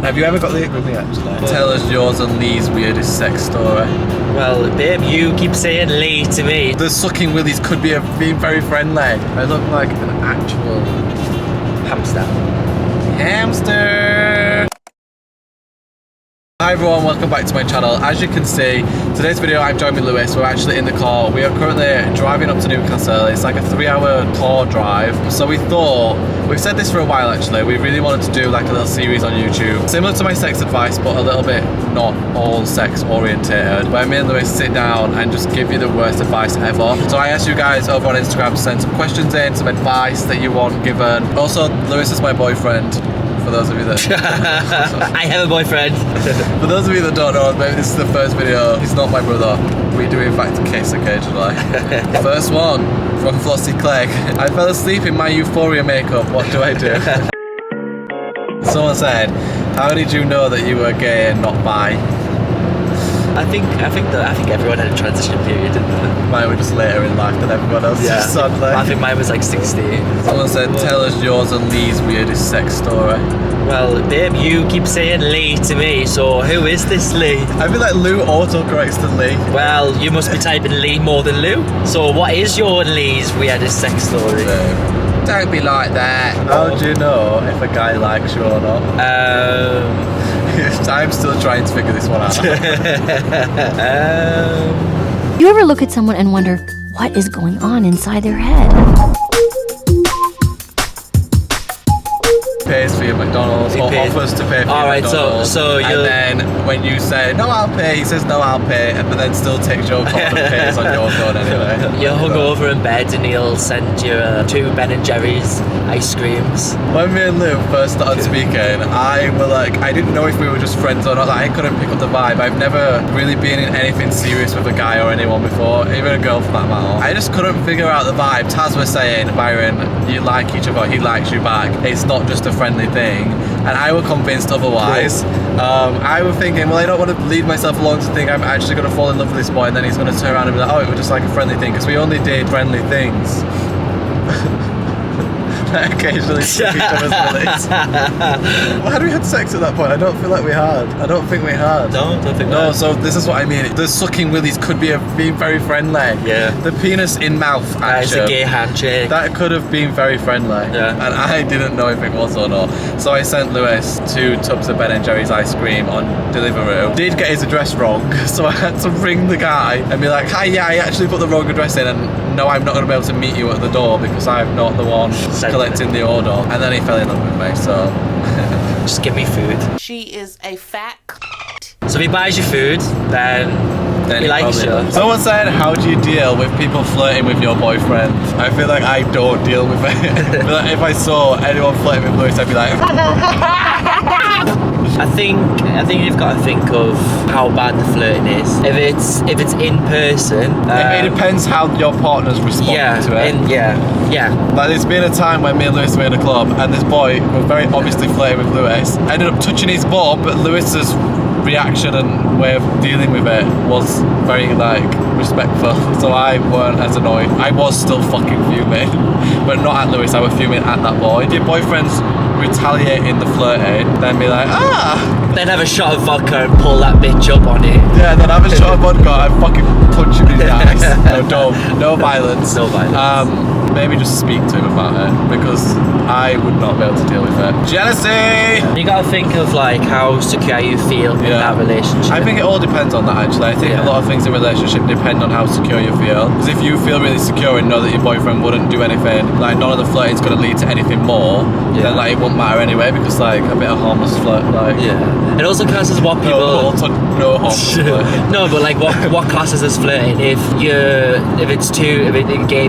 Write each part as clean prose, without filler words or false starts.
Have you ever got the ick with me, actually? Tell us yours and Lee's weirdest sex story. Well, babe, you keep saying Lee to me. The sucking willies could be being very friendly. I look like an actual Hamster. hamster. Hi everyone, welcome back to my channel. As you can see, today's video I'm joined with Lewis. We're actually in the car. We are currently driving up to Newcastle. It's like a 3-hour car drive. So we thought, we've said this for a while actually, we really wanted to do like a little series on YouTube, similar to my sex advice, but a little bit not all sex orientated, where me and Lewis sit down and just give you the worst advice ever. So I asked you guys over on Instagram to send some questions in, some advice that you want given. Also, Lewis is my boyfriend. For those of you that I have a boyfriend. For those of you that don't know, maybe this is the first video. He's not my brother. We do in fact kiss occasionally. First one from Flossie Clegg. I fell asleep in my Euphoria makeup. What do I do? Someone said, how did you know that you were gay and not bi? I think everyone had a transition period, didn't they? Mine were just later in life than everyone else. Yeah. Sadly. I think mine was like 16. Someone said, tell us yours and Lee's weirdest sex story. Well, babe, you keep saying Lee to me, so who is this Lee? I feel like Lou autocorrects to Lee. Well, you must be typing Lee more than Lou. So what is your and Lee's weirdest sex story? Don't be like that. How do you know if a guy likes you or not? I'm still trying to figure this one out. You ever look at someone and wonder what is going on inside their head? Pays for your McDonald's or offers to pay for your McDonald's. so and then when you say no I'll pay, he says no I'll pay, but then still takes your card and pays on your phone anyway. You're hungover in bed and he'll send you 2 Ben & Jerry's ice creams. When me and Lou first started speaking, I didn't know if we were just friends or not. Like, I couldn't pick up the vibe. I've never really been in anything serious with a guy or anyone before, even a girl for that matter. I just couldn't figure out the vibe. Taz was saying, Byron, you like each other, he likes you back. It's not just a friendly thing. And I was convinced otherwise. I was thinking, well, I don't want to lead myself along to think I'm actually going to fall in love with this boy, and then he's going to turn around and be like, oh, it was just like a friendly thing, because we only did friendly things. Occasionally stick each other's willies. Well, had we had sex at that point? I don't feel like we had. I don't think we had. No, don't think No, so this is what I mean. The sucking willies could be being very friendly. Yeah. The penis in mouth action. It's a gay handshake. That could have been very friendly. Yeah. And I didn't know if it was or not. So I sent Lewis 2 tubs of Ben & Jerry's ice cream on Deliveroo. Did get his address wrong, so I had to ring the guy and be like, hi, yeah, I actually put the wrong address in, and no, I'm not going to be able to meet you at the door because I'm not the one collecting the order. And then he fell in love with me, so just give me food. She is a fat So if he buys you food, then he likes you. Someone said, how do you deal with people flirting with your boyfriend? I feel like I don't deal with it. Like, if I saw anyone flirting with Lewis, I'd be like I think you've got to think of how bad the flirting is. If it's in person, it depends how your partner's responding to it. Yeah. Like, there's been a time when me and Lewis were in a club and this boy was very obviously flirting with Lewis. Ended up touching his bum, but Lewis's reaction and way of dealing with it was very respectful, so I weren't as annoyed. I was still fucking fuming, but not at Lewis, I was fuming at that boy. If your boyfriend's retaliating the flirting, then be like, then have a shot of vodka and pull that bitch up on it. Yeah, then have a shot of vodka and fucking punch him in the eyes. No violence. No violence. Maybe just speak to him about it, because I would not be able to deal with it. Jealousy! You gotta think of how secure you feel in that relationship. I think it all depends on that actually. I think a lot of things in a relationship depend on how secure you feel. Because if you feel really secure and know that your boyfriend wouldn't do anything, none of the flirting is going to lead to anything more, then it won't matter anyway, because a bit of harmless flirt, It also counts as what people... No harmless flirt. No, but what classes as flirting? If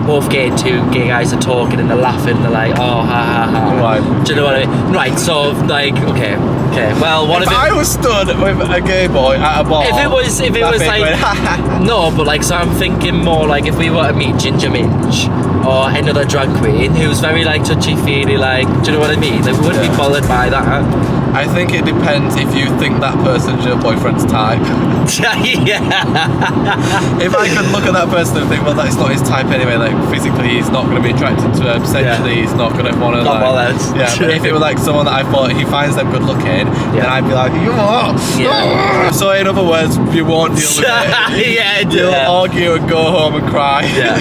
both gay and 2 gay guys are talking and they're laughing and they're like, oh, ha, ha, ha. Right. Do you know what I mean? Right, so, okay. Well, what if I was stood with a gay boy at a bar... If it was no, but so I'm thinking more if we were to meet Ginger Minch or another drag queen who's very touchy-feely, do you know what I mean? We wouldn't be bothered by that. I think it depends if you think that person's your boyfriend's type. Yeah. If I could look at that person and think, well, that's not his type anyway, physically he's not going to be attracted to her. Potentially, he's not going to want to Not like. bothered. Yeah, but if it were like someone that I thought he finds them good looking, then I'd be like, you what? Yeah. So in other words, you won't deal with it. Yeah, You'll argue and go home and cry. Yeah.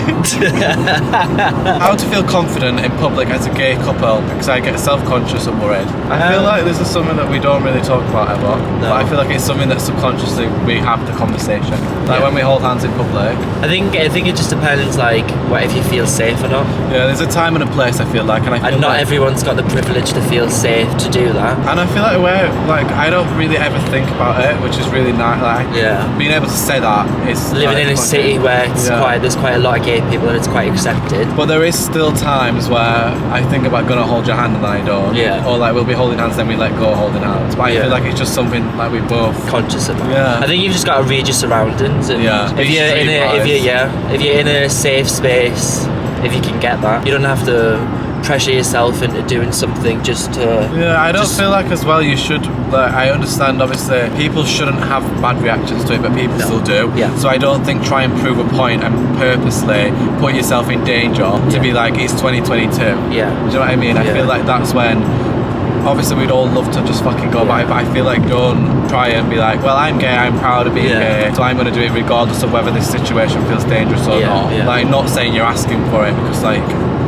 How to feel confident in public as a gay couple, because I get self-conscious and worried. I feel like this is something that we don't really talk about ever. No. But I feel like it's something that subconsciously we have the conversation. Like when we hold hands in public. I think it just depends, like, what if you feel safe or not. Yeah, there's a time and a place, I feel like, and I feel And not like, everyone's got the privilege to feel safe to do that. and I feel like I don't really ever think about it, which is really nice. Like, being able to say that is Living like, in a city where it's Yeah. there's quite a lot of gay people and it's quite accepted. But there is still times where I think about gonna hold your hand and I don't. Yeah. Or like we'll be holding hands, then we let go holding hands. But I feel like it's just something like we both. Conscious of that. Yeah. I think you've just got to read your surroundings, and Yeah. if you're in a safe space, if you can get that, you don't have to pressure yourself into doing something just to. Yeah, I don't feel like as well you should. Like, I understand obviously people shouldn't have bad reactions to it, but people still do. Yeah. So I don't think try and prove a point and purposely put yourself in danger to be like it's 2022. Yeah. Do you know what I mean? I feel like that's when. Obviously, we'd all love to just fucking go by, but I feel like don't try and be like, well, I'm gay, I'm proud of being gay, so I'm going to do it regardless of whether this situation feels dangerous or not. Yeah. Like, not saying you're asking for it because, like,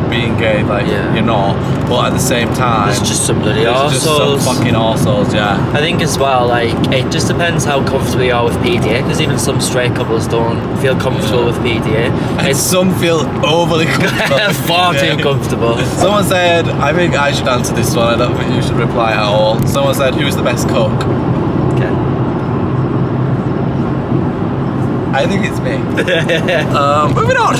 being gay, like, you're not, but at the same time, It's just some bloody it's just some arseholes. fucking arseholes, yeah. I think as well, like, it just depends how comfortable you are with PDA, because even some straight couples don't feel comfortable with PDA. And some feel overly comfortable. Far too comfortable. Someone said, I think I should answer this one, I don't think you should reply at all. Someone said, who's the best cook? Okay. I think it's me. Moving on.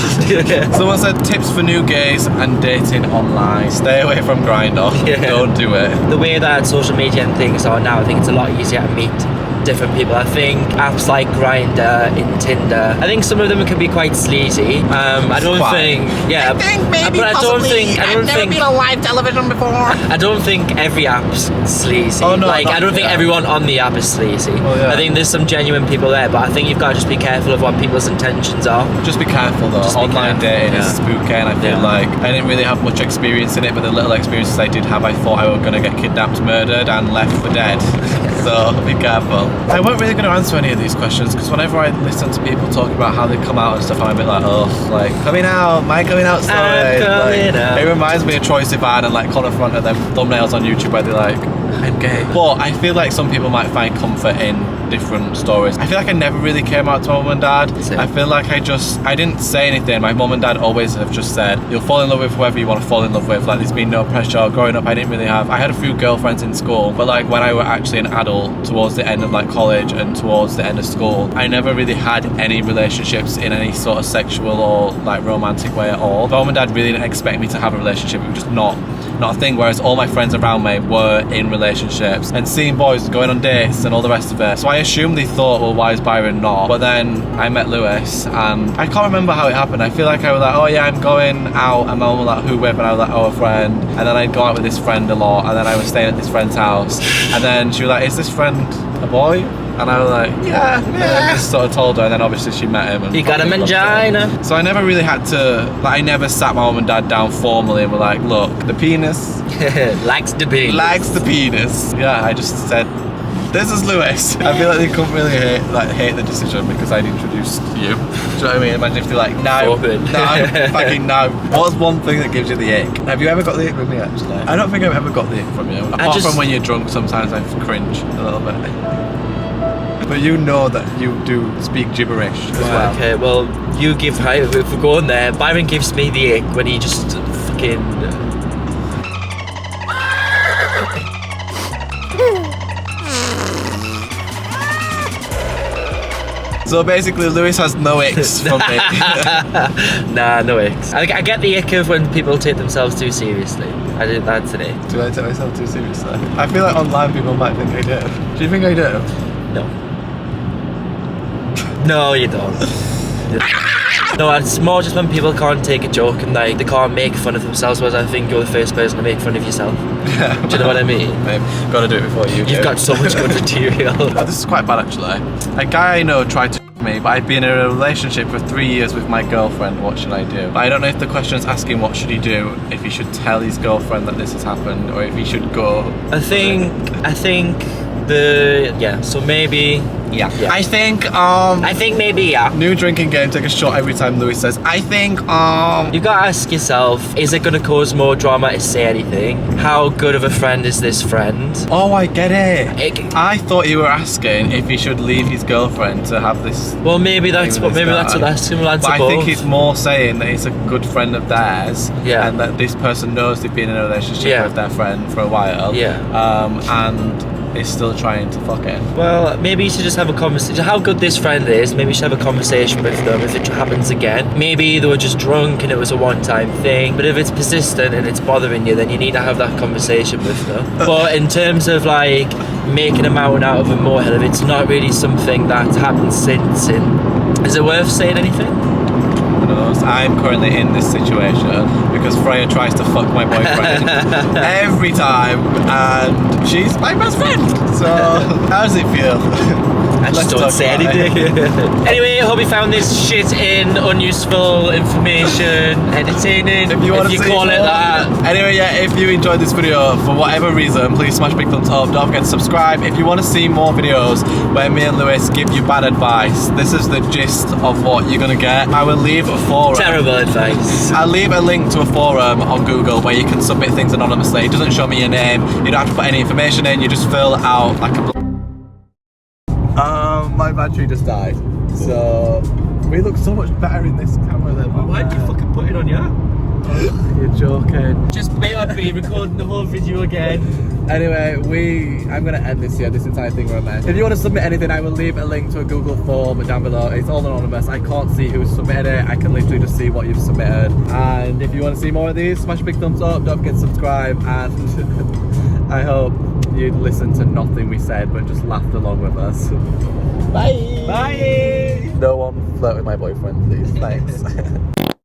Someone said tips for new gays and dating online. Stay away from Grindr. Don't do it. The way that social media and things are now, I think it's a lot easier to meet different people. I think apps like Grindr, in Tinder, I think some of them can be quite sleazy. I don't think, yeah. I think maybe but possibly. I've never been on live television before. I don't think every app's sleazy. Oh, no, like, not- I don't think yeah. everyone on the app is sleazy. Oh, yeah. I think there's some genuine people there, but I think you've got to just be careful of what people's intentions are. Just be careful though. Just be Online careful, dating is yeah. spooky, and I feel Yeah. like I didn't really have much experience in it, but the little experiences I did have, I thought I was going to get kidnapped, murdered, and left for dead. So be careful. I wasn't really going to answer any of these questions because whenever I listen to people talk about how they come out and stuff, I'm a bit like, oh, like coming out, my coming out story. I'm coming out. It reminds me of Troye Sivan and like Connor Front of them thumbnails on YouTube where they're like, I'm gay. But I feel like some people might find comfort in different stories. I feel like I never really came out to my mum and dad. Same. I feel like I didn't say anything. My mum and dad always have just said, you'll fall in love with whoever you want to fall in love with. Like, there's been no pressure. Growing up, I had a few girlfriends in school, but like when I were actually an adult towards the end of like college and towards the end of school, I never really had any relationships in any sort of sexual or like romantic way at all. My mum and dad really didn't expect me to have a relationship. It was just not a thing, whereas all my friends around me were in relationships and seeing boys going on dates and all the rest of it. So I assumed they thought, well, why is Byron not? But then I met Lewis and I can't remember how it happened. I feel like I was like, oh yeah, I'm going out, and my mum was like, who with? And I was like, oh, a friend. And then I'd go out with this friend a lot, and then I was staying at this friend's house, and then she was like, is this friend a boy? And I was like, yeah. And I just sort of told her, and then obviously she met him. And You got a fucking loved him. mangina. So I never really had to, like, I never sat my mum and dad down formally and were like, look, the penis Likes to be. likes the penis. Yeah, I just said, this is Lewis. I feel like they couldn't really hate the decision because I'd introduced you. Do you know what I mean? Imagine if they're like, no, fucking no. What's one thing that gives you the ick? Have you ever got the ick with me, actually? I don't think I've ever got the ick from you. Apart from when you're drunk, sometimes I cringe a little bit. But you know that you do speak gibberish as well. Okay, well, you give, if we're going there, Byron gives me the ick when he just fucking... So basically, Lewis has no icks from me. Nah, no icks. I get the ick of when people take themselves too seriously. I did that today. Do I take myself too seriously? I feel like online people might think I do. Do you think I do? No. No, you don't. No, it's more just when people can't take a joke and like they can't make fun of themselves, whereas I think you're the first person to make fun of yourself. Do you know what I mean? Babe, gotta do it before you do. You've got so much good material. This is quite bad actually. A guy I know tried to me, but I'd been in a relationship for 3 years with my girlfriend. What should I do? I don't know if the question is asking what should he do, if he should tell his girlfriend that this has happened, or if he should go. I think so maybe yeah. I think maybe yeah. new drinking game, take a shot every time Louis says I think You gotta ask yourself, is it gonna cause more drama to say anything? How good of a friend is this friend? Oh, I get it. I thought you were asking if he should leave his girlfriend to have this. Well, maybe that's what that's similar to But I both. think it's more saying that it's a good friend of theirs, Yeah. and that this person knows they've been in a relationship Yeah. with their friend for a while, and is still trying to fuck it. Well, maybe you should just have a conversation. How good this friend is, maybe you should have a conversation with them if it happens again. Maybe they were just drunk and it was a one-time thing, but if it's persistent and it's bothering you, then you need to have that conversation with them. But in terms of like making a mountain out of a molehill, if it's not really something that's happened since, is it worth saying anything? Who knows? I'm currently in this situation because Freya tries to fuck my boyfriend every time, and she's my best friend. So how does it feel? I just don't say anything. Anyway, I hope you found this shit in unuseful information, entertaining, if you call it that. Anyway, yeah, if you enjoyed this video for whatever reason, please smash big thumbs up. Don't forget to subscribe. If you want to see more videos where me and Lewis give you bad advice, this is the gist of what you're gonna get. I will leave a forum. Terrible advice. I'll leave a link to a forum on Google where you can submit things anonymously. It doesn't show me your name. You don't have to put any information in. You just fill out like a. My battery just died, so we look so much better in this camera than. Why did you fucking put it on your? You're joking. Just may I be recording the whole video again. Anyway, I'm gonna end this here. This entire thing were a mess. If you want to submit anything, I will leave a link to a Google form down below. It's all anonymous. I can't see who's submitted it. I can literally just see what you've submitted. And if you want to see more of these, smash a big thumbs up. Don't forget to subscribe. And I hope you'd listen to nothing we said, but just laughed along with us. Bye. Bye. No one flirt with my boyfriend, please. Thanks.